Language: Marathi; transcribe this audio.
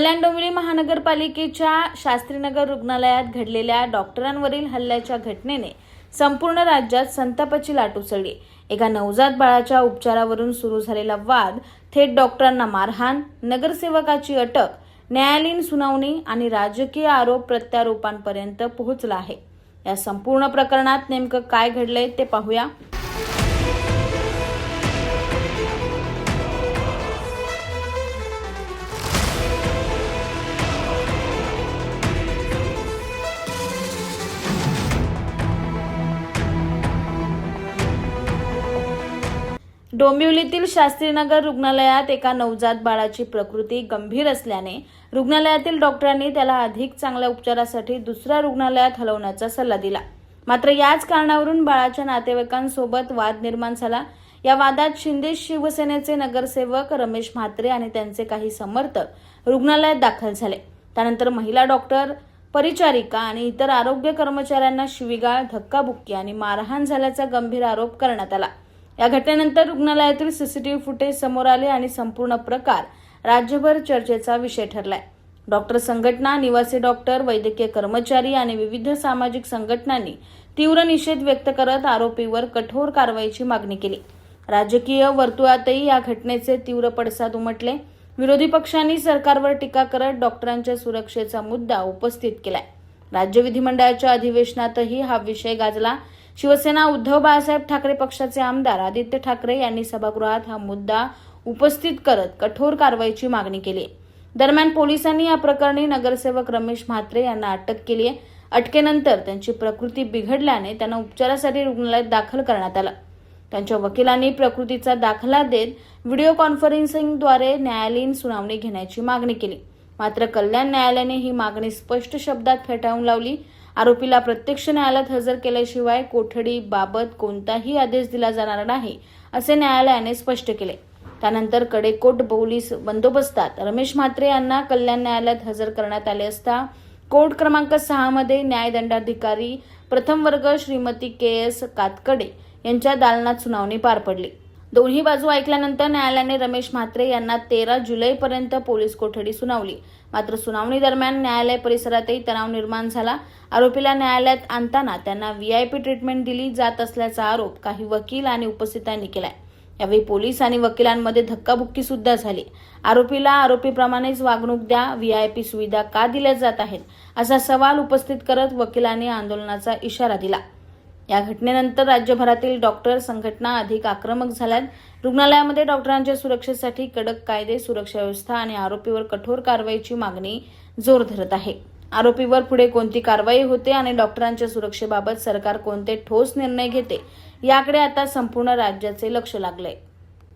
कल्याण डोंबिवली महानगरपालिकेच्या शास्त्रीनगर रुग्णालयात घडलेल्या डॉक्टरांवरील हल्ल्याच्या घटनेने संपूर्ण राज्यात संतापाची लाट उसळली। एका नवजात बाळाच्या उपचारावरून सुरू झालेला वाद थेट डॉक्टरांना मारहाण, नगरसेवकाची अटक, न्यायालयीन सुनावणी आणि राजकीय आरोप प्रत्यारोपांपर्यंत पोहोचला आहे। या संपूर्ण प्रकरणात नेमकं काय घडलंय ते पाहूया। डोंबिवलीतील शास्त्रीनगर रुग्णालयात एका नवजात बाळाची प्रकृती गंभीर असल्याने रुग्णालयातील डॉक्टरांनी त्याला अधिक चांगल्या उपचारासाठी दुसऱ्या रुग्णालयात हलवण्याचा सल्ला दिला। मात्र याच कारणावरून बाळाच्या नातेवाईकांसोबत वाद निर्माण झाला। या वादात शिंदे शिवसेनेचे नगरसेवक रमेश म्हात्रे आणि त्यांचे काही समर्थक रुग्णालयात दाखल झाले। त्यानंतर महिला डॉक्टर, परिचारिका आणि इतर आरोग्य कर्मचाऱ्यांना शिवीगाळ, धक्काबुक्की आणि मारहाण झाल्याचा गंभीर आरोप करण्यात आला। या घटनेनंतर रुग्णालयातील सीसीटीव्ही फुटेज समोर आले आणि संपूर्ण प्रकार राज्यभर चर्चेचा विषय ठरलाय। डॉक्टर संघटना, निवासी डॉक्टर, वैद्यकीय कर्मचारी आणि विविध सामाजिक संघटनांनी तीव्र निषेध व्यक्त करत आरोपीवर कठोर कारवाईची मागणी केली। राजकीय वर्तुळातही या घटनेचे तीव्र पडसाद उमटले। विरोधी पक्षांनी सरकारवर टीका करत डॉक्टरांच्या सुरक्षेचा मुद्दा उपस्थित केलाय। राज्य विधिमंडळाच्या अधिवेशनातही हा विषय गाजला। शिवसेना, उद्धव बाळासाहेब ठाकरे पक्षाचे आमदार आदित्य ठाकरे यांनी सभागृहात हा मुद्दा उपस्थित करत कठोर कारवाईची मागणी केली। दरम्यान पोलिसांनी या प्रकरणी नगरसेवक रमेश म्हात्रे यांना अटक केली आहे। अटकेनंतर त्यांची प्रकृती बिघडल्याने त्यांना उपचारासाठी रुग्णालयात दाखल करण्यात आलं। त्यांच्या वकिलांनी प्रकृतीचा दाखला देत व्हिडिओ कॉन्फरन्सिंगद्वारे न्यायालयीन सुनावणी घेण्याची मागणी केली। मात्र कल्याण न्यायालयाने ही मागणी स्पष्ट शब्दात फेटाळून लावली। आरोपीला प्रत्यक्ष न्यायालयात हजर केल्याशिवाय कोठडीबाबत कोणताही आदेश दिला जाणार नाही, असे न्यायालयाने स्पष्ट केले। त्यानंतर कडेकोट पोलीस बंदोबस्तात रमेश म्हात्रे यांना कल्याण न्यायालयात हजर करण्यात आले असता कोर्ट क्रमांक 6 मध्ये न्यायदंडाधिकारी प्रथम वर्ग श्रीमती के.एस. कातकडे यांच्या दालनात सुनावणी पार पडली। दोन्ही बाजू ऐकल्यानंतर न्यायालयाने रमेश म्हात्रे यांना 13 जुलैपर्यंत पोलीस कोठडी सुनावली। मात्र सुनावणी दरम्यान न्यायालय परिसरातही तणाव निर्माण झाला। आरोपीला न्यायालयात आणताना त्यांना व्हीआयपी ट्रीटमेंट दिली जात असल्याचा आरोप काही वकील आणि उपस्थितांनी केलाय। यावेळी पोलीस आणि वकिलांमध्ये धक्काबुक्की सुद्धा झाली। आरोपीला आरोपीप्रमाणेच वागणूक द्या, व्हीआयपी सुविधा का दिल्या जात आहेत, असा सवाल उपस्थित करत वकिलांनी आंदोलनाचा इशारा दिला। या घटनेनंतर राज्यभरातील डॉक्टर संघटना अधिक आक्रमक झाल्यात। रुग्णालयामध्ये डॉक्टरांच्या सुरक्षेसाठी कडक कायदे, सुरक्षा व्यवस्था आणि आरोपीवर कठोर कारवाईची मागणी जोर धरत आहे। आरोपीवर पुढे कोणती कारवाई होते आणि डॉक्टरांच्या सुरक्षेबाबत सरकार कोणते ठोस निर्णय घेते, याकडे आता संपूर्ण राज्याचे लक्ष लागलंय।